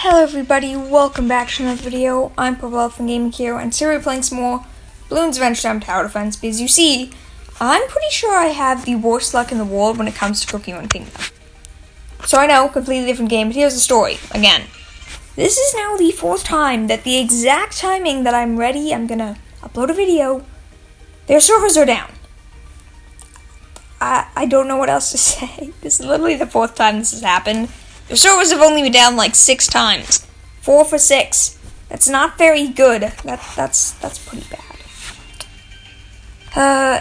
Hello everybody, welcome back to another video. I'm Purple from Gaming here, and today we're playing some more Bloons Adventure Time Tower Defense, because you see, I'm pretty sure I have the worst luck in the world when it comes to Cookie Run Kingdom. So I know, completely different game, but here's the story, again. This is now the fourth time that the exact timing that I'm ready, I'm gonna upload a video, their servers are down. I don't know what else to say. This is literally the fourth time this has happened. The servers have only been down like 6 times. 4 for 6. That's not very good. That's pretty bad.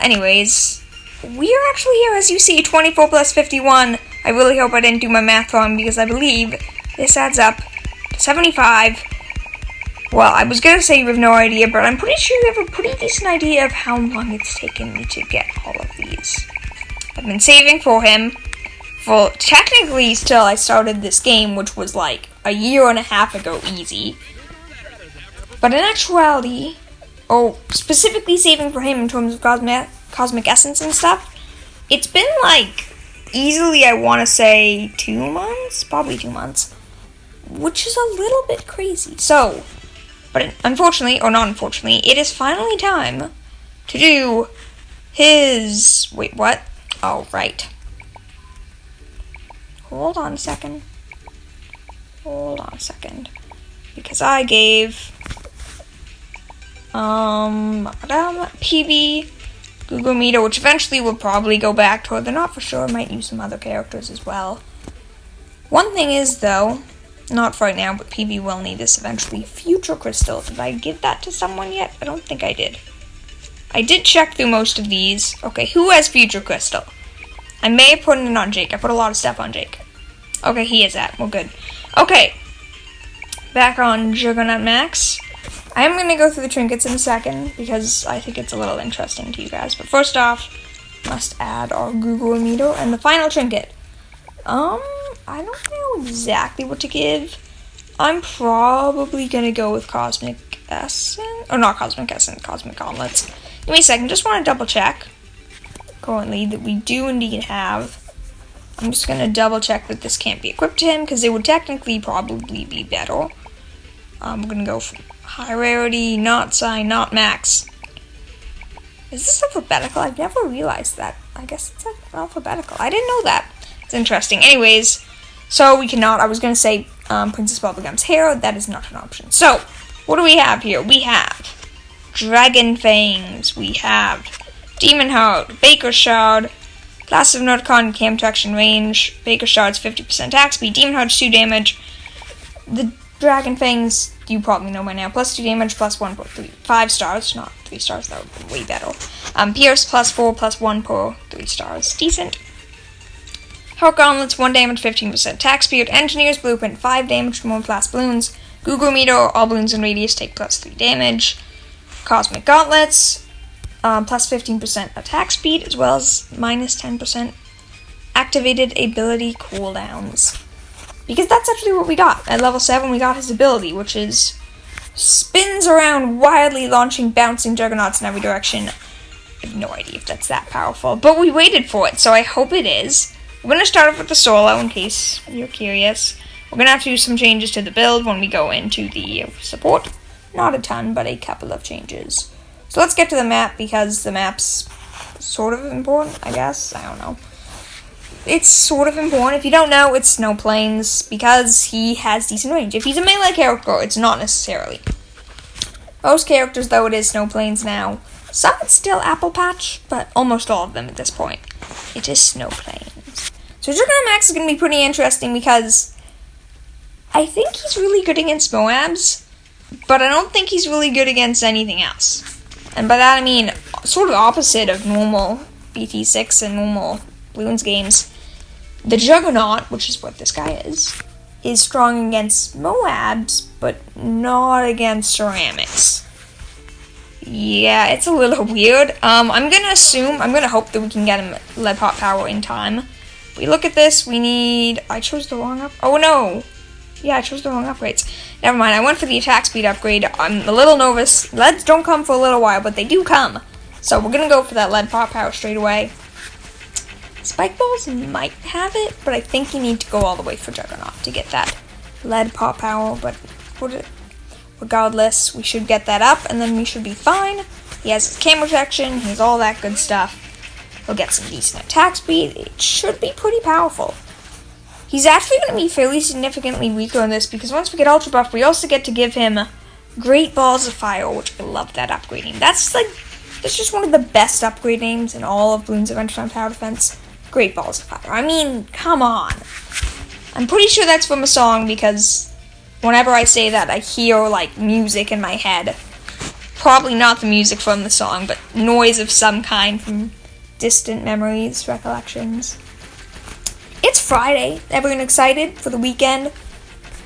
Anyways, we are actually here, as you see, 24 plus 51. I really hope I didn't do my math wrong, because I believe this adds up to 75. Well, I was gonna say you have no idea, but I'm pretty sure you have a pretty decent idea of how long it's taken me to get all of these. I've been saving for him. Well, technically, still, I started this game, which was like a year and a half ago, easy. But in actuality, specifically saving for him in terms of cosmic essence and stuff, it's been like, easily, I want to say 2 months? Probably 2 months. Which is a little bit crazy. So, but unfortunately, or not unfortunately, it is finally time to do his, wait, what? Oh, right. Hold on a second. Because I gave PB Google Meter, which eventually will probably go back to her. They're not for sure. I might use some other characters as well. One thing is, though, not for right now, but PB will need this eventually. Future Crystal. Did I give that to someone yet? I don't think I did. I did check through most of these. Okay, who has Future Crystal? I may have put it on Jake. I put a lot of stuff on Jake. Okay, he is that. We're good. Okay. Back on Juggernaut Max. I am going to go through the trinkets in a second, because I think it's a little interesting to you guys. But first off, must add our Google meter. And the final trinket. I don't know exactly what to give. I'm probably going to go with Cosmic Essence. Or not Cosmic Essence, Cosmic Gauntlets. Give me a second. Just want to double check. Currently, that we do indeed have. I'm just going to double check that this can't be equipped to him, because it would technically probably be better. I'm going to go for high rarity, not sign, not max. Is this alphabetical? I've never realized that. I guess it's alphabetical. I didn't know that. It's interesting. Anyways, so we cannot, I was going to say Princess Bubblegum's hair. That is not an option. So, what do we have here? We have Dragon Fangs. We have Demon Heart, Baker Shard, Class of Nerdcon, Cam Protection Range, Baker Shard's 50% attack speed, Demon Heart's 2 damage. The Dragon Fangs, you probably know by now, plus 2 damage, plus 1 per 5 stars, not 3 stars, that would be way better. Pierce, plus 4, plus 1 per 3 stars, decent. Heart Gauntlets, 1 damage, 15% attack speed, Engineer's Blueprint, 5 damage to more class balloons, Google Meter, all balloons in radius take plus 3 damage, Cosmic Gauntlets, plus 15% attack speed, as well as minus 10% activated ability cooldowns. Because that's actually what we got. At level 7, we got his ability, which is spins around wildly, launching, bouncing Juggernauts in every direction. I have no idea if that's that powerful, but we waited for it, so I hope it is. We're going to start off with the solo, in case you're curious. We're going to have to do some changes to the build when we go into the support. Not a ton, but a couple of changes. So let's get to the map, because the map's sort of important, I guess. I don't know. It's sort of important. If you don't know, it's Snow Plains, because he has decent range. If he's a melee character, it's not necessarily. Most characters, though, it is Snow Plains now. Some it's still Apple Patch, but almost all of them at this point. It is Snow Plains. So Juggernaut Max is going to be pretty interesting, because I think he's really good against Moabs, but I don't think he's really good against anything else. And by that I mean sort of opposite of normal BT6 and normal Bloons games. The Juggernaut, which is what this guy is strong against Moabs, but not against ceramics. Yeah, it's a little weird. I'm gonna hope that we can get him lead pot power in time. If we look at this, I chose the wrong oh no! Yeah, I chose the wrong upgrades. Never mind, I went for the attack speed upgrade. I'm a little nervous. Leads don't come for a little while, but they do come. So we're going to go for that lead pot power straight away. Spike Balls might have it, but I think you need to go all the way for Juggernaut to get that lead pop power, but regardless, we should get that up, and then we should be fine. He has his camera protection, he has all that good stuff. He'll get some decent attack speed. It should be pretty powerful. He's actually going to be fairly significantly weaker in this, because once we get Ultra Buff, we also get to give him Great Balls of Fire, which I love that upgrade name. That's just one of the best upgrade names in all of Bloons Adventure Time Tower Defense. Great Balls of Fire. I mean, come on. I'm pretty sure that's from a song, because whenever I say that, I hear, like, music in my head. Probably not the music from the song, but noise of some kind from distant memories, recollections. It's Friday. Everyone excited for the weekend?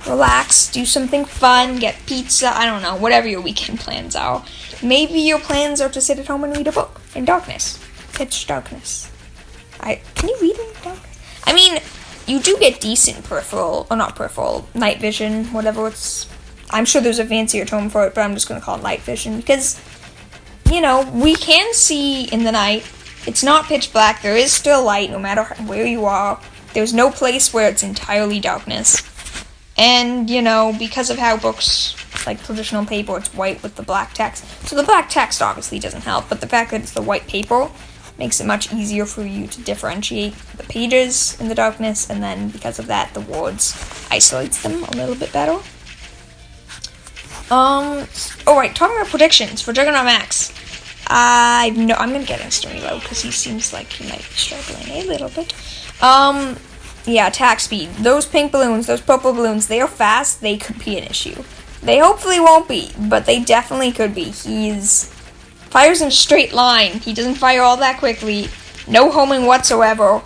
Relax, do something fun, get pizza, I don't know, whatever your weekend plans are. Maybe your plans are to sit at home and read a book in darkness. Pitch darkness. Can you read in darkness? I mean, you do get decent night vision, whatever it's... I'm sure there's a fancier term for it, but I'm just going to call it night vision, because, you know, we can see in the night. It's not pitch black, there is still light, no matter where you are. There's no place where it's entirely darkness. And, you know, because of how books, like traditional paper, it's white with the black text. So the black text obviously doesn't help, but the fact that it's the white paper makes it much easier for you to differentiate the pages in the darkness, and then because of that, the words isolates them a little bit better. Alright, talking about predictions for Juggernaut Max. I'm gonna get instant reload, because he seems like he might be struggling a little bit. Yeah, attack speed. Those pink balloons, those purple balloons, they are fast. They could be an issue. They hopefully won't be, but they definitely could be. Fires in a straight line. He doesn't fire all that quickly. No homing whatsoever.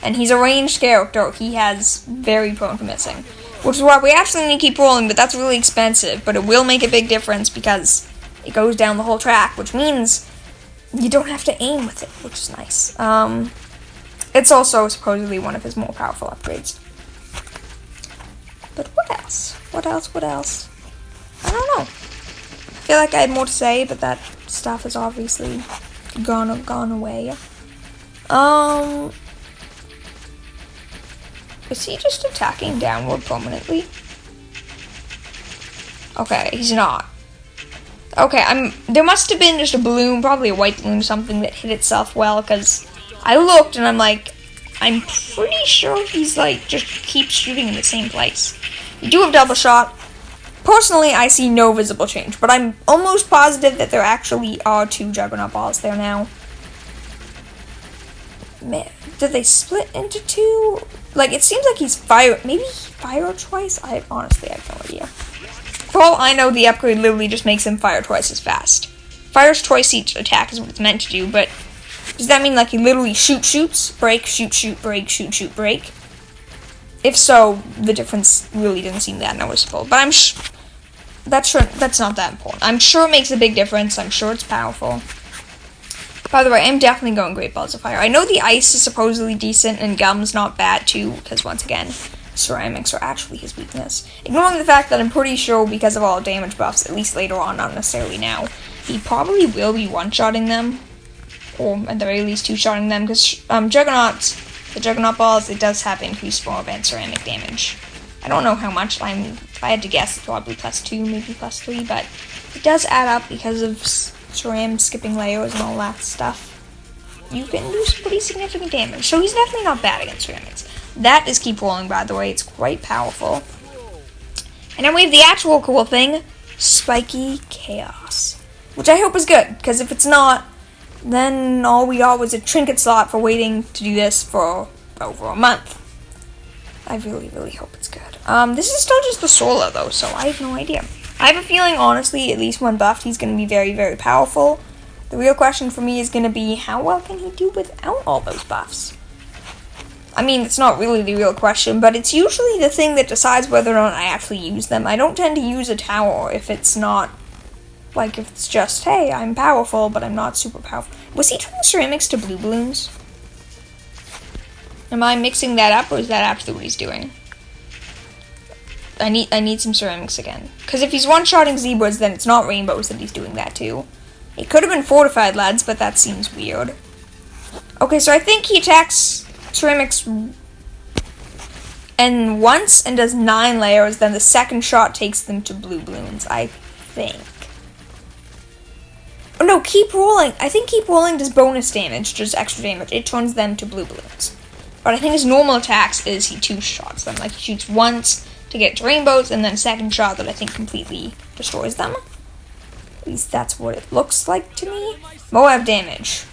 And he's a ranged character. He has very prone to missing. Which is why we actually need to keep rolling, but that's really expensive. But it will make a big difference because it goes down the whole track, which means you don't have to aim with it, which is nice. It's also supposedly one of his more powerful upgrades. But what else? What else? I don't know. I feel like I had more to say, but that stuff is obviously gone away. Is he just attacking downward permanently? Okay, he's not. Okay, there must have been just a balloon, probably a white balloon or something that hit itself well, because I looked and I'm pretty sure he's like, just keeps shooting in the same place. You do have double shot. Personally, I see no visible change, but I'm almost positive that there actually are 2 Juggernaut balls there now. Man, did they split into 2? Like, it seems like maybe he fired twice? I honestly have no idea. For all I know, the upgrade literally just makes him fire twice as fast. Fires twice each attack is what it's meant to do, but does that mean like he literally shoots, break, shoot, break, shoot, break? If so, the difference really didn't seem that noticeable. But that's not that important. I'm sure it makes a big difference. I'm sure it's powerful. By the way, I'm definitely going Great Balls of Fire. I know the ice is supposedly decent and gum's not bad too, because once again, ceramics are actually his weakness. Ignoring the fact that I'm pretty sure because of all damage buffs, at least later on, not necessarily now, he probably will be one-shotting them. Or at the very least 2-shotting them, because the Juggernaut balls, it does have increased form and ceramic damage. I don't know how much. If I had to guess, it's probably +2, maybe +3, but it does add up because of ceramic skipping layers and all that stuff. You can do some pretty significant damage, so he's definitely not bad against ceramics. That is keep rolling, by the way. It's quite powerful. And then we have the actual cool thing, Spiky Chaos, which I hope is good, because if it's not, then all we got was a Trinket slot for waiting to do this for over a month. I really, really hope it's good. This is still just the solo, though, so I have no idea. I have a feeling, honestly, at least when buffed, he's going to be very, very powerful. The real question for me is going to be, how well can he do without all those buffs? I mean, it's not really the real question, but it's usually the thing that decides whether or not I actually use them. I don't tend to use a tower if it's not... Like, if it's just, hey, I'm powerful, but I'm not super powerful. Was he turning ceramics to blue balloons? Am I mixing that up, or is that actually what he's doing? I need some ceramics again. Because if he's one-shotting zebras, then it's not rainbows that he's doing that to. It could have been fortified lads, but that seems weird. Okay, so I think he attacks ceramics... and once and does 9 layers, then the second shot takes them to blue balloons, I think. Oh no, keep rolling. I think keep rolling does bonus damage, just extra damage. It turns them to blue balloons. But I think his normal attacks is he 2-shots them. Like, he shoots once to get to rainbows, and then second shot that I think completely destroys them. At least that's what it looks like to me. Moab damage.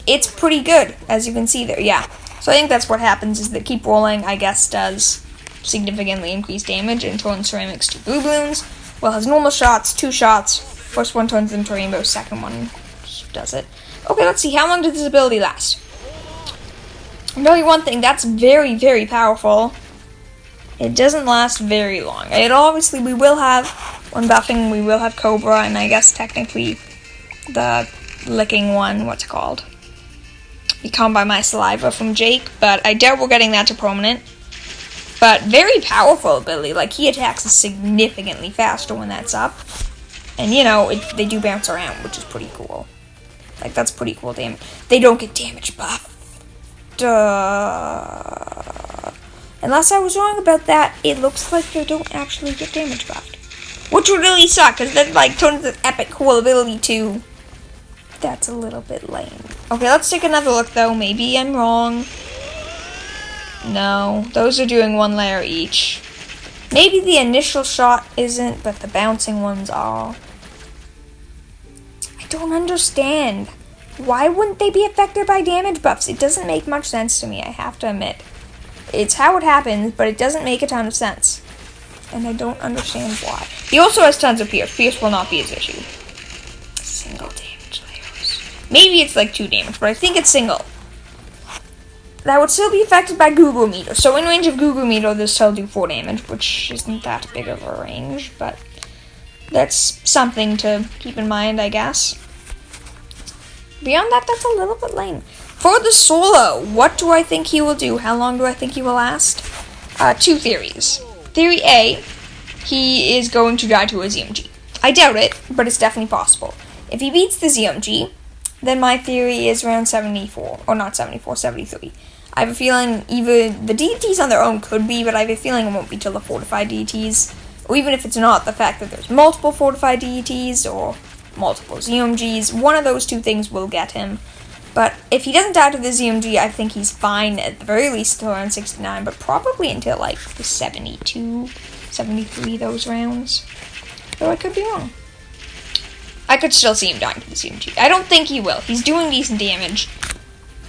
It's pretty good, as you can see there, yeah. So I think that's what happens, is that keep rolling, I guess, does significantly increase damage and turns ceramics to blue balloons. Well, his normal shots, 2 shots. First one turns them to rainbows, second one does it. Okay, let's see, how long does this ability last? I'll tell you one thing, that's very, very powerful. It doesn't last very long. It obviously, we will have, when buffing, we will have Cobra, and I guess technically the licking one, what's it called? Become by my saliva from Jake, but I doubt we're getting that to permanent. But very powerful ability, like he attacks significantly faster when that's up. And you know, they do bounce around, which is pretty cool. Like, that's pretty cool damage. They don't get damage buff. Unless I was wrong about that, it looks like they don't actually get damage buffed. Which would really suck, because that, like, turns the epic cool ability to... That's a little bit lame. Okay, let's take another look, though. Maybe I'm wrong. No, those are doing 1 layer each. Maybe the initial shot isn't, but the bouncing ones are. I don't understand. Why wouldn't they be affected by damage buffs? It doesn't make much sense to me, I have to admit. It's how it happens, but it doesn't make a ton of sense. And I don't understand why. He also has tons of Pierce. Pierce will not be his issue. Single damage layers. Maybe it's like 2 damage, but I think it's single. That would still be affected by Google Meter. So in range of Google Meter, this still do 4 damage, which isn't that big of a range, but that's something to keep in mind, I guess. Beyond that, that's a little bit lame. For the solo, what do I think he will do? How long do I think he will last? 2 theories. Theory A, he is going to die to a ZMG. I doubt it, but it's definitely possible. If he beats the ZMG, then my theory is around 74, or not 74, 73. I have a feeling either the deities on their own could be, but I have a feeling it won't be till the fortified deities. Or even if it's not, the fact that there's multiple fortified deities, or multiple ZMGs, one of those 2 things will get him. But if he doesn't die to the ZMG, I think he's fine, at the very least till around 69, but probably until like the 72, 73, those rounds. Though I could be wrong. I could still see him dying to the ZMG. I don't think he will. He's doing decent damage,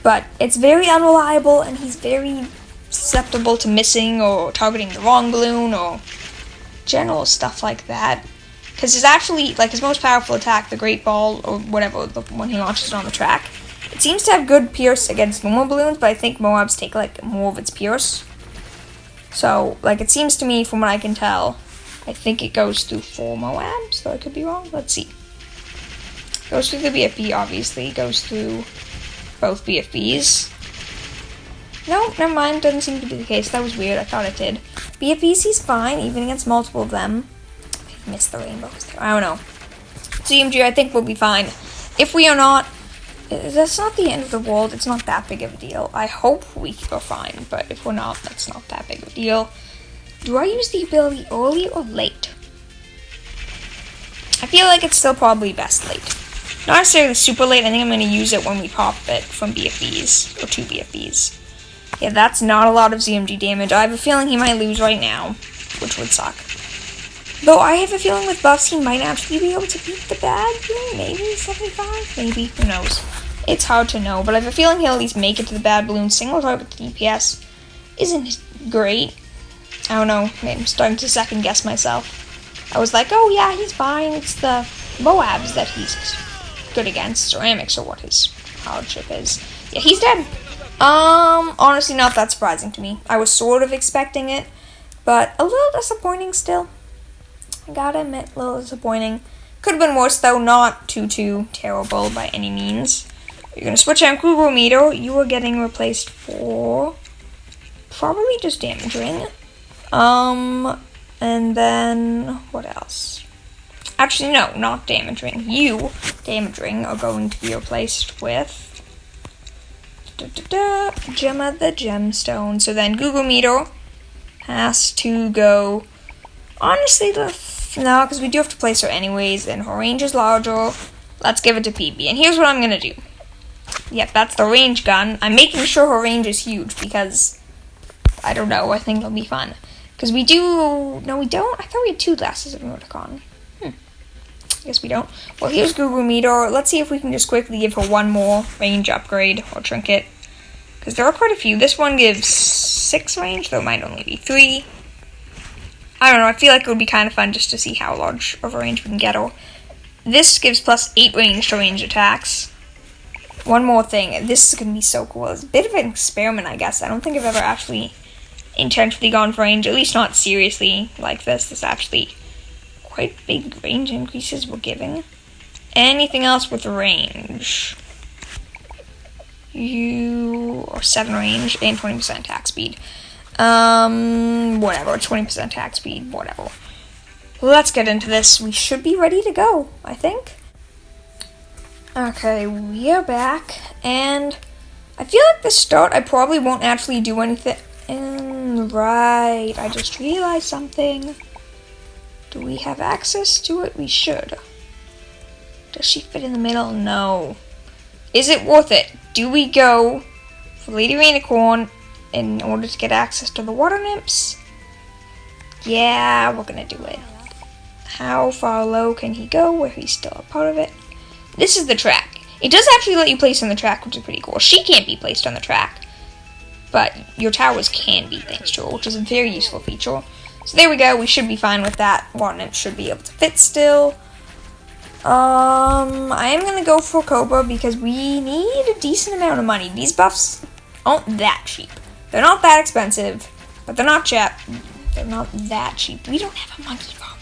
but it's very unreliable, and he's very susceptible to missing or targeting the wrong balloon or general stuff like that. Because his actually, like, his most powerful attack, the Great Ball, or whatever, the one he launches on the track, it seems to have good Pierce against normal balloons, but I think Moabs take, like, more of its Pierce. So, like, it seems to me, from what I can tell, I think it goes through 4 Moabs, so I could be wrong. Let's see. Goes through the BFB, obviously. Goes through both BFBs. No, never mind. Doesn't seem to be the case. That was weird. I thought it did. BFBs, he's fine, even against multiple of them. I missed the rainbows there. I don't know. ZMG, I think, will be fine. If we are not, that's not the end of the world. It's not that big of a deal. I hope we are fine, but if we're not, that's not that big of a deal. Do I use the ability early or late? I feel like it's still probably best late. Not necessarily super late. I think I'm going to use it when we pop it from BFBs, or 2 BFBs. Yeah, that's not a lot of ZMG damage. I have a feeling he might lose right now, which would suck. Though I have a feeling with buffs he might actually be able to beat the bad balloon. Maybe 75? Maybe. Who knows? It's hard to know, but I have a feeling he'll at least make it to the bad balloon. Single target DPS isn't great. I don't know. I'm starting to second guess myself. I was like, oh yeah, he's fine. It's the Moabs that he's good against. Ceramics are what his hardship is. Yeah, he's dead. Honestly, not that surprising to me. I was sort of expecting it, but a little disappointing still. I gotta admit, a little disappointing. Could have been worse, though. Not too terrible by any means. You're gonna switch out Google Meter. You are getting replaced for probably just damage ring. And then what else? Actually, no, not damage ring. You, damage ring, are going to be replaced with Gem of the Gemstone. So then Google Meter has to go, honestly, no, because we do have to place her anyways, and her range is larger. Let's give it to PB, and here's what I'm going to do. Yep, that's the range gun. I'm making sure her range is huge, because, I don't know, I think it'll be fun. Because we do, no we don't, I thought we had 2 glasses of Emoticon. I guess we don't. Well, here's Guru Meter. Let's see if we can just quickly give her one more range upgrade or trinket. Because there are quite a few. This one gives 6 range, though it might only be 3. I don't know, I feel like it would be kind of fun just to see how large of a range we can get her. This gives plus 8 range to range attacks. One more thing, this is going to be so cool. It's a bit of an experiment, I guess. I don't think I've ever actually intentionally gone for range, at least not seriously like this. This is actually quite big range increases we're giving. Anything else with range? Or 7 range and 20% attack speed. Whatever, 20% attack speed, whatever. Let's get into this. We should be ready to go, I think. Okay, we are back, and I feel like the start I probably won't actually do anything. Right, I just realized something. Do we have access to it? We should. Does she fit in the middle? No. Is it worth it? Do we go for Lady Rainicorn in order to get access to the water nymphs? Yeah, we're gonna do it. How far low can he go where he's still a part of it? This is the track. It does actually let you place on the track, which is pretty cool. She can't be placed on the track, but your towers can be, thanks to her, which is a very useful feature. So there we go, we should be fine with that. Water nymph should be able to fit still. I am going to go for Cobra because we need a decent amount of money. These buffs aren't that cheap. They're not that expensive, but they're not cheap. They're not that cheap. We don't have a monkey farm.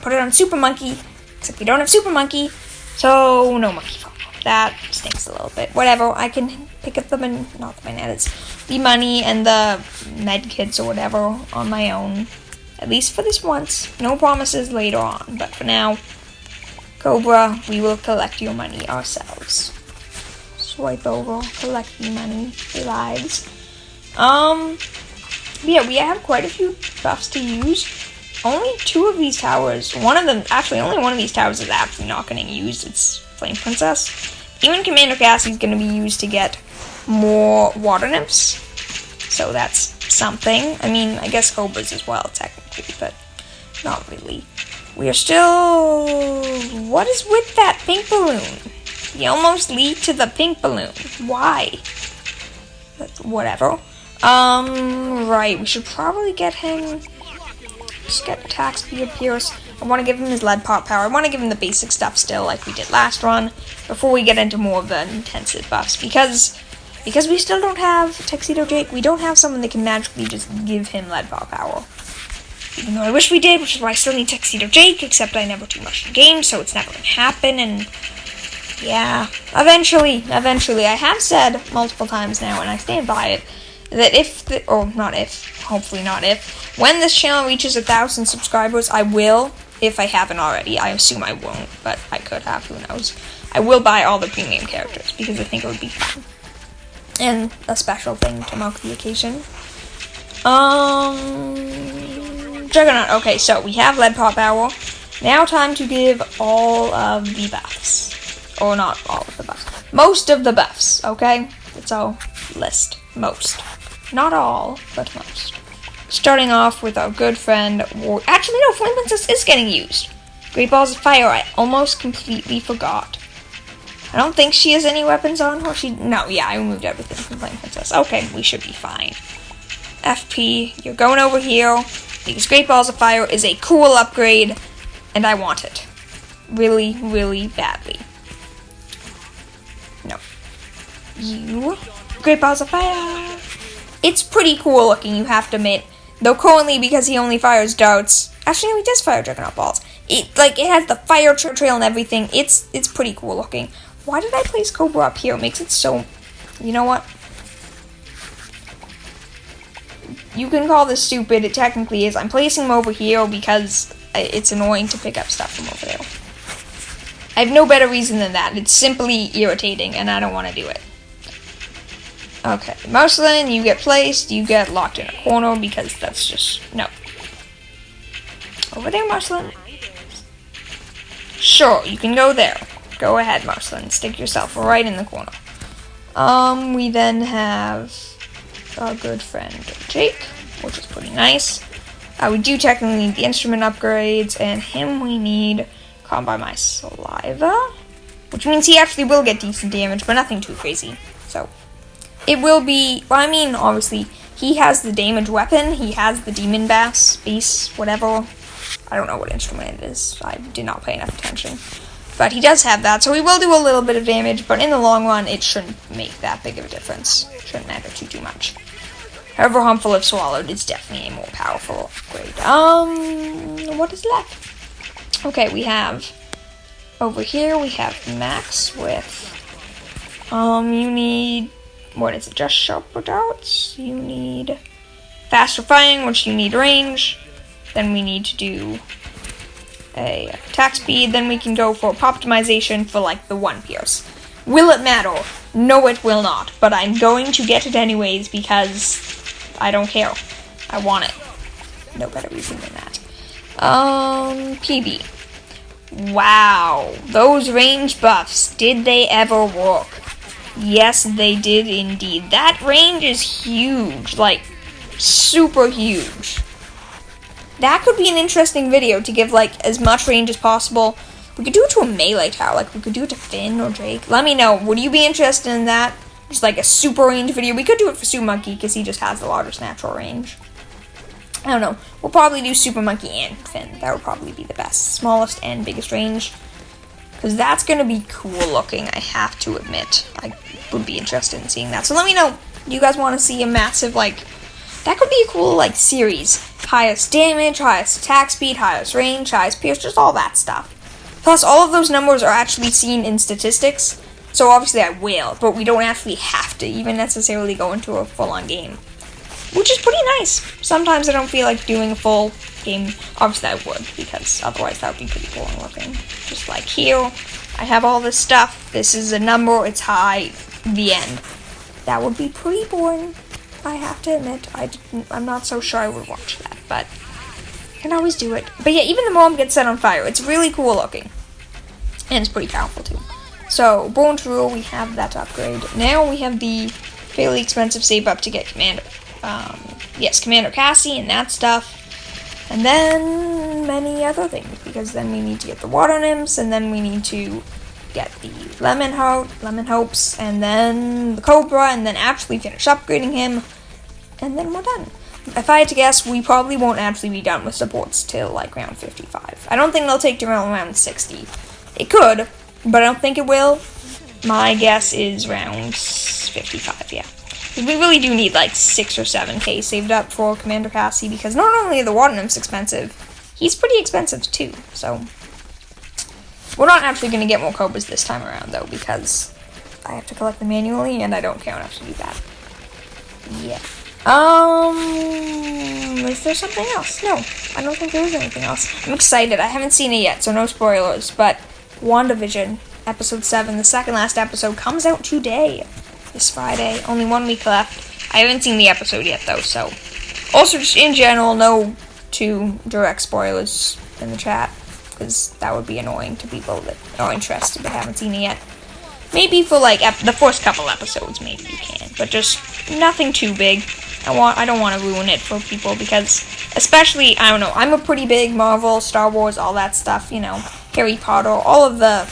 Put it on Super Monkey, except we don't have Super Monkey, so no monkey farm. That stinks a little bit. Whatever, I can pick up the money and the med kits or whatever on my own. At least for this once. No promises later on, but for now, Cobra, we will collect your money ourselves. Swipe over, collect the money, relax. Yeah, we have quite a few buffs to use. Only 2 of these towers, only one of these towers is actually not getting used. It's Flame Princess. Even Commander Cassie's going to be used to get more water nymphs. So that's something. I mean, I guess Cobra's as well, technically, but not really. We are still... What is with that pink balloon? You almost lead to the pink balloon. Why? But whatever. Right, we should probably get him... Just get attack speed, Pierce. I want to give him his lead pot power. I want to give him the basic stuff still, like we did last run, before we get into more of the intensive buffs. Because we still don't have Tuxedo Jake, we don't have someone that can magically just give him lead pot power. Even though I wish we did, which is why I still need Tuxedo Jake, except I never do much in game, so it's never going to happen, and yeah. Eventually, I have said multiple times now, and I stand by it, that hopefully not if, when this channel reaches 1,000 subscribers, I will, if I haven't already. I assume I won't, but I could have, who knows. I will buy all the premium characters, because I think it would be fun. And a special thing to mark the occasion. Juggernaut. Okay, so we have lead pot power. Now time to give all of the buffs. Or not all of the buffs. Most of the buffs, okay? It's all list. Most. Not all, but most. Starting off with our good friend Actually, no, Flame Princess is getting used. Great Balls of Fire, I almost completely forgot. I don't think she has any weapons on her. No, yeah, I removed everything from Flame Princess. Okay, we should be fine. FP, you're going over here, because Great Balls of Fire is a cool upgrade, and I want it. Really, really badly. No. You. Great Balls of Fire. It's pretty cool looking, you have to admit. Though currently, because he only fires darts... Actually, no, he does fire Juggernaut balls. It has the fire trail and everything. It's pretty cool looking. Why did I place Cobra up here? It makes it so... You know what? You can call this stupid. It technically is. I'm placing him over here because it's annoying to pick up stuff from over there. I have no better reason than that. It's simply irritating, and I don't want to do it. Okay, Marceline, you get placed. You get locked in a corner because that's just... No. Over there, Marceline. Sure, you can go there. Go ahead, Marceline. Stick yourself right in the corner. We then have our good friend Jake, which is pretty nice. We do technically need the instrument upgrades, and him we need Calm by My Saliva, which means he actually will get decent damage, but nothing too crazy. So, it will be, well, I mean, obviously, he has the damage weapon, he has the Demon Bass, whatever. I don't know what instrument it is, I did not pay enough attention. But he does have that, so he will do a little bit of damage, but in the long run, it shouldn't make that big of a difference. Shouldn't matter too much. However, Harmful if Swallowed is definitely a more powerful upgrade. What is left? Okay, we have, over here, we have Max with, you need, what is it, just Sharper Darts? You need Faster Firing, which you need range. Then we need to do a attack speed, then we can go for optimization for like the 1 pierce. Will it matter? No, it will not, but I'm going to get it anyways because I don't care. I want it. No better reason than that. PB. Wow, those range buffs, did they ever work? Yes, they did indeed. That range is huge, like super huge. That could be an interesting video to give, like, as much range as possible. We could do it to a melee tower. Like, we could do it to Finn or Drake. Let me know. Would you be interested in that? Just, like, a super range video. We could do it for Super Monkey, because he just has the largest natural range. I don't know. We'll probably do Super Monkey and Finn. That would probably be the best. Smallest and biggest range. Because that's going to be cool looking, I have to admit. I would be interested in seeing that. So let me know. Do you guys want to see a massive, like... That could be a cool, like, series. Highest damage, highest attack speed, highest range, highest pierce, just all that stuff. Plus, all of those numbers are actually seen in statistics, so obviously I will, but we don't actually have to even necessarily go into a full-on game. Which is pretty nice. Sometimes I don't feel like doing a full game. Obviously I would, because otherwise that would be pretty boring looking. Just like here, I have all this stuff, this is a number, it's high, the end. That would be pretty boring. I have to admit, I'm not so sure I would watch that, but I can always do it. But yeah, even the mom gets set on fire. It's really cool looking. And it's pretty powerful too. So, Born to Rule, we have that upgrade. Now we have the fairly expensive save up to get Commander Cassie and that stuff. And then many other things, because then we need to get the Water Nymphs, and then we need to get the Lemon Hopes, and then the Cobra, and then actually finish upgrading him. And then we're done. If I had to guess, we probably won't actually be done with supports till like round 55. I don't think they'll take to round 60. It could, but I don't think it will. My guess is round 55, yeah. We really do need like 6 or 7k saved up for Commander Cassie, because not only are the Water Nymphs expensive, he's pretty expensive too, so... We're not actually going to get more Cobras this time around, though, because I have to collect them manually, and I don't care enough to do that. Yeah. Is there something else? No, I don't think there is anything else. I'm excited. I haven't seen it yet, so no spoilers, but WandaVision, episode 7, the second last episode, comes out today, this Friday. Only 1 week left. I haven't seen the episode yet, though, so... Also, just in general, no too direct spoilers in the chat, because that would be annoying to people that are interested but haven't seen it yet. Maybe for, like, the first couple episodes, maybe you can, but just nothing too big. I don't want to ruin it for people, because, especially, I don't know, I'm a pretty big Marvel, Star Wars, all that stuff, you know, Harry Potter, all of the,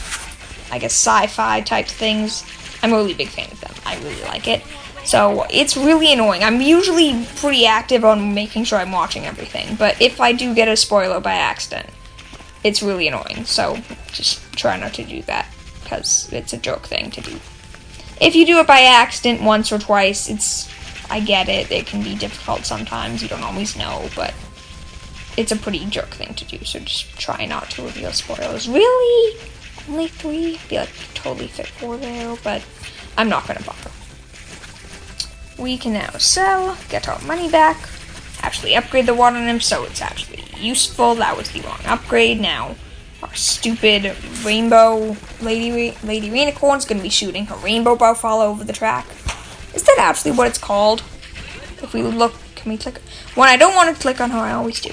I guess, sci-fi type things. I'm a really big fan of them. I really like it. So, it's really annoying. I'm usually pretty active on making sure I'm watching everything, but if I do get a spoiler by accident, it's really annoying. So, just try not to do that, because it's a jerk thing to do. If you do it by accident once or twice, I get it, it can be difficult sometimes, you don't always know, but it's a pretty jerk thing to do, so just try not to reveal spoilers. Really? Only 3? I feel like I totally fit 4 there, but I'm not going to bother. We can now sell, get our money back, actually upgrade the Water Nymph, so it's actually useful. That was the wrong upgrade. Now, our stupid rainbow Lady Rainicorn's going to be shooting her rainbow buff all over the track. Is that actually what it's called? If we look, can we click? When I don't want to click on her, I always do.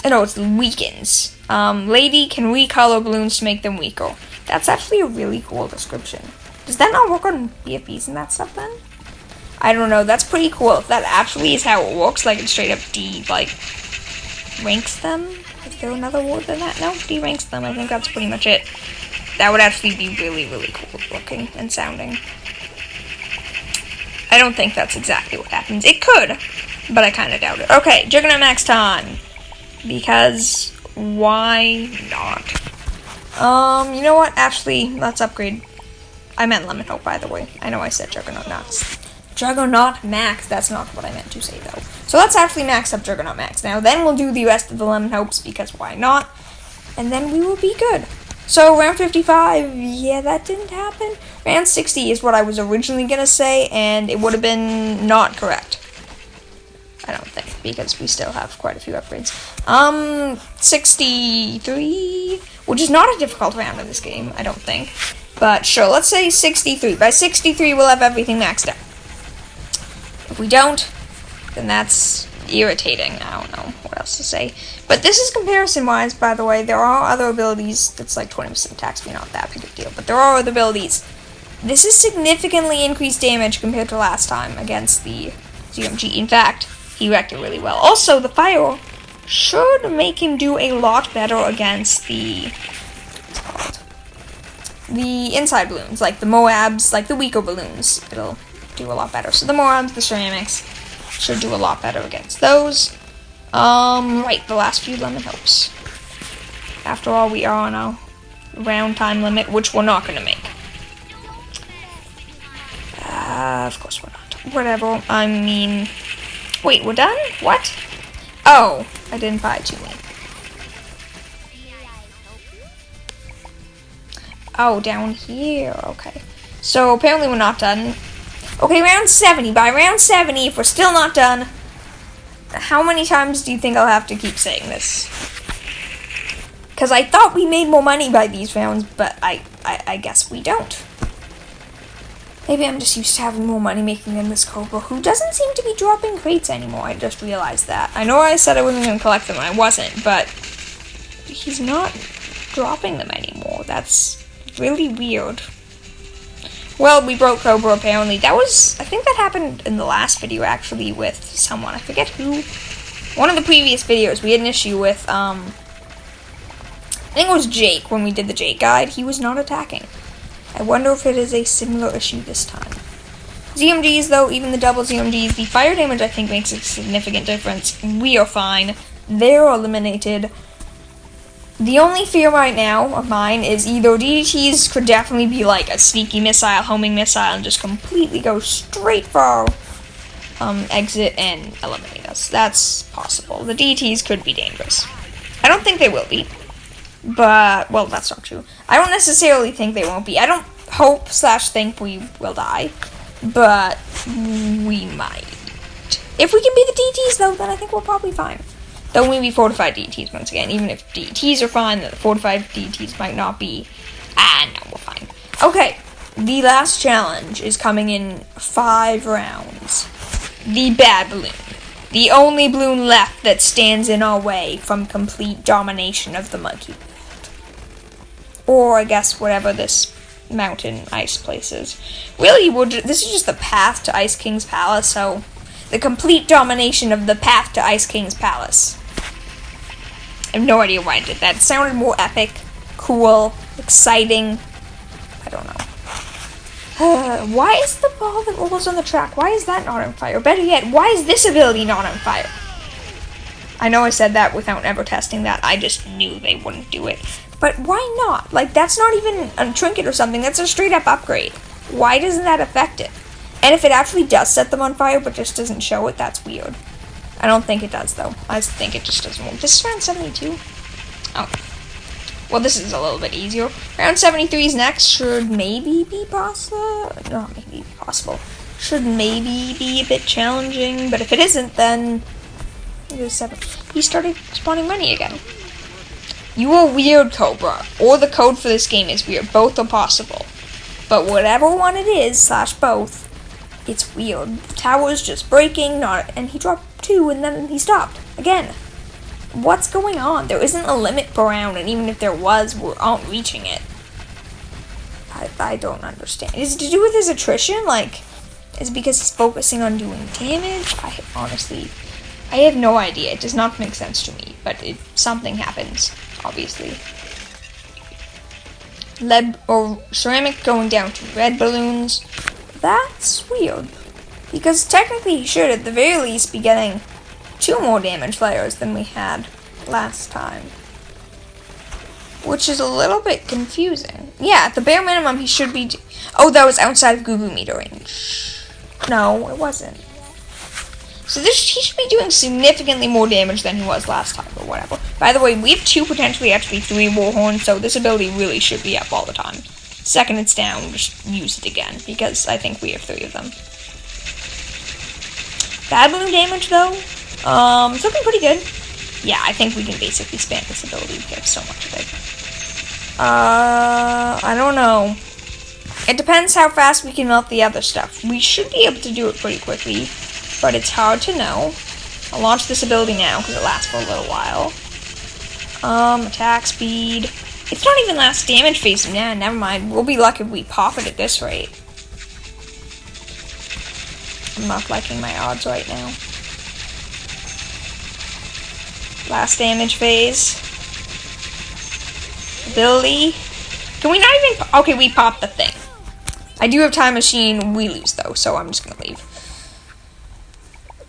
No, it's weakens. Lady can recolor balloons to make them weaker. That's actually a really cool description. Does that not work on BFBs and that stuff then? I don't know. That's pretty cool. If that actually is how it works, like it straight up ranks them. Is there another word than that? No, ranks them. I think that's pretty much it. That would actually be really, really cool looking and sounding. I don't think that's exactly what happens. It could, but I kind of doubt it. Okay, Juggernaut max time. Because why not? You know what? Actually, let's upgrade. I meant Lemon Hope, by the way. I know I said Juggernaut Max. Juggernaut Max. That's not what I meant to say, though. So let's actually max up Juggernaut Max now. Then we'll do the rest of the Lemon Hopes, because why not? And then we will be good. So, round 55, yeah, that didn't happen. Round 60 is what I was originally going to say, and it would have been not correct. I don't think, because we still have quite a few upgrades. 63, which is not a difficult round in this game, I don't think. But sure, let's say 63. By 63, we'll have everything maxed out. If we don't, then that's irritating. I don't know what else to say. But this is comparison-wise, by the way. There are other abilities that's like 20% attack speed, not that big a deal. But there are other abilities. This is significantly increased damage compared to last time against the ZMG. In fact, he wrecked it really well. Also, the fire should make him do a lot better against the inside balloons, like the Moabs, like the weaker balloons. It'll do a lot better. So the Moabs, the ceramics, should do a lot better against those. Right, the last few Lemon Hopes. After all, we are on a round time limit, which we're not going to make. Of course we're not. Whatever, I mean... Wait, we're done? What? Oh, I didn't buy too many. Oh, down here, okay. So, apparently we're not done. Okay, round 70. By round 70, if we're still not done, how many times do you think I'll have to keep saying this? Because I thought we made more money by these rounds, but I guess we don't. Maybe I'm just used to having more money making than this Cobra, who doesn't seem to be dropping crates anymore. I just realized that. I know I said I wasn't going to collect them, and I wasn't, but he's not dropping them anymore. That's really weird. Well, we broke Cobra, apparently. That was, I think that happened in the last video, actually, with someone. I forget who. One of the previous videos, we had an issue with, I think it was Jake, when we did the Jake guide. He was not attacking. I wonder if it is a similar issue this time. ZMGs, though, even the double ZMGs, the fire damage, I think, makes a significant difference. We are fine. They're eliminated. The only fear right now of mine is either DDTs could definitely be like a sneaky missile, homing missile, and just completely go straight for our exit and eliminate us. That's possible. The DDTs could be dangerous. I don't think they will be. But, well, that's not true. I don't necessarily think they won't be. I don't hope / think we will die. But we might. If we can be the DTs, though, then I think we're probably fine. Though we be fortified DTs once again. Even if DTs are fine, the fortified DTs might not be. No, we're fine. Okay, the last challenge is coming in 5 rounds. The bad balloon. The only balloon left that stands in our way from complete domination of the monkey. Or, I guess, whatever this mountain ice place is. Really, this is just the path to Ice King's Palace, so the complete domination of the path to Ice King's Palace. I have no idea why I did that. It sounded more epic, cool, exciting. I don't know. Why is the ball that rolls on the track, why is that not on fire? Better yet, why is this ability not on fire? I know I said that without ever testing that. I just knew they wouldn't do it. But why not? Like, that's not even a trinket or something. That's a straight-up upgrade. Why doesn't that affect it? And if it actually does set them on fire but just doesn't show it, that's weird. I don't think it does, though. I think it just doesn't work. This is round 72? Oh. Well, this is a little bit easier. Round 73 is next. Should maybe be possible. Not maybe possible. Should maybe be a bit challenging. But if it isn't, then... He started spawning money again. You are weird, Cobra. Or the code for this game is weird. Both are possible. But whatever one it is, / both, It's weird. The tower's just breaking, and he dropped 2 and then he stopped. Again. What's going on? There isn't a limit per round, and even if there was, we aren't reaching it. I don't understand. Is it to do with his attrition? Like, is it because he's focusing on doing damage? I have no idea. It does not make sense to me, but something happens, obviously. Lead or ceramic going down to red balloons. That's weird. Because technically he should, at the very least, be getting 2 more damage layers than we had last time. Which is a little bit confusing. Yeah, at the bare minimum he should be... Oh, that was outside of Goo meter range. No, it wasn't. So he should be doing significantly more damage than he was last time, or whatever. By the way, we have 2, potentially actually 3 Warhorns, so this ability really should be up all the time. Second it's down, just use it again, because I think we have 3 of them. Bad balloon damage, though? It's looking pretty good. Yeah, I think we can basically spam this ability. We have so much of it. I don't know. It depends how fast we can melt the other stuff. We should be able to do it pretty quickly, but it's hard to know. I'll launch this ability now, because it lasts for a little while. Attack speed. It's not even last damage phase. Nah, never mind. We'll be lucky if we pop it at this rate. I'm not liking my odds right now. Last damage phase. Ability. Can we not even... Okay, we popped the thing. I do have time machine. We lose, though, so I'm just going to leave.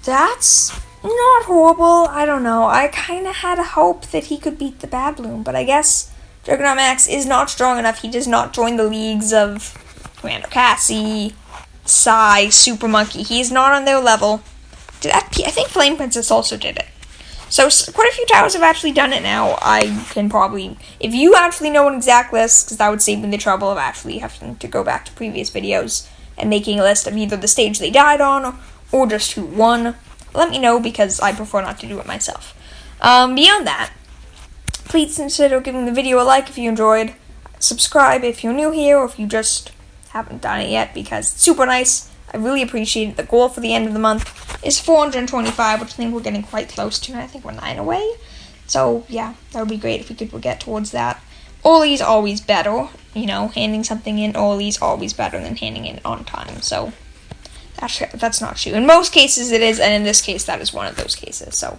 That's not horrible. I don't know. I kind of had a hope that he could beat the Bad Bloom, but I guess Juggernaut Max is not strong enough. He does not join the leagues of Commander Cassie, Psy, Super Monkey. He is not on their level. I think Flame Princess also did it. So quite a few towers have actually done it now. I can probably, if you actually know an exact list, because that would save me the trouble of actually having to go back to previous videos and making a list of either the stage they died on or just who won, let me know, because I prefer not to do it myself. Beyond that, please consider giving the video a like if you enjoyed, subscribe if you're new here, or if you just haven't done it yet, because it's super nice. I really appreciate it. The goal for the end of the month is 425, which I think we're getting quite close to, and I think we're 9 away. So, yeah, that would be great if we could get towards that. Early's always better, you know, handing something in early's always better than handing it on time, so that's not true. In most cases it is, and in this case that is one of those cases, so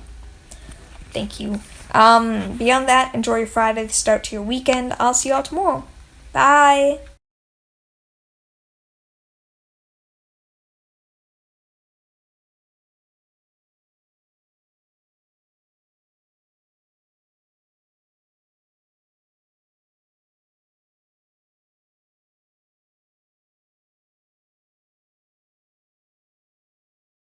thank you. Beyond that, enjoy your Friday, the start to your weekend. I'll see you all tomorrow. Bye!